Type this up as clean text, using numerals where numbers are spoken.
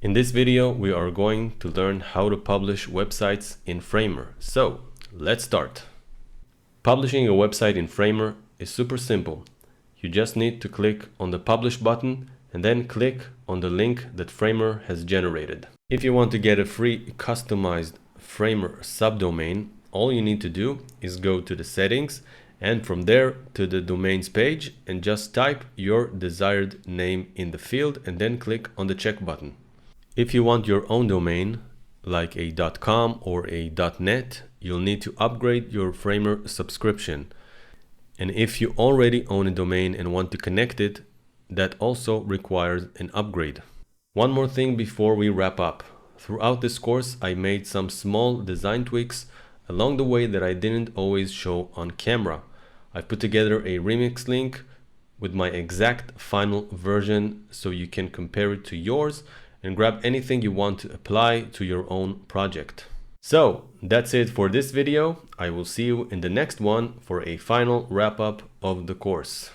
In this video, we are going to learn how to publish websites in Framer. So let's start. Publishing a website in Framer is super simple. You just need to click on the Publish button and then click on the link that Framer has generated. If you want to get a free customized Framer subdomain, all you need to do is go to the settings and from there to the domains page and just type your desired name in the field and then click on the check button. If you want your own domain, like a .com or a .net, you'll need to upgrade your Framer subscription. And if you already own a domain and want to connect it, that also requires an upgrade. One more thing before we wrap up. Throughout this course, I made some small design tweaks along the way that I didn't always show on camera. I've put together a remix link with my exact final version so you can compare it to yours and grab anything you want to apply to your own project. So that's it for this video. I will see you in the next one for a final wrap up of the course.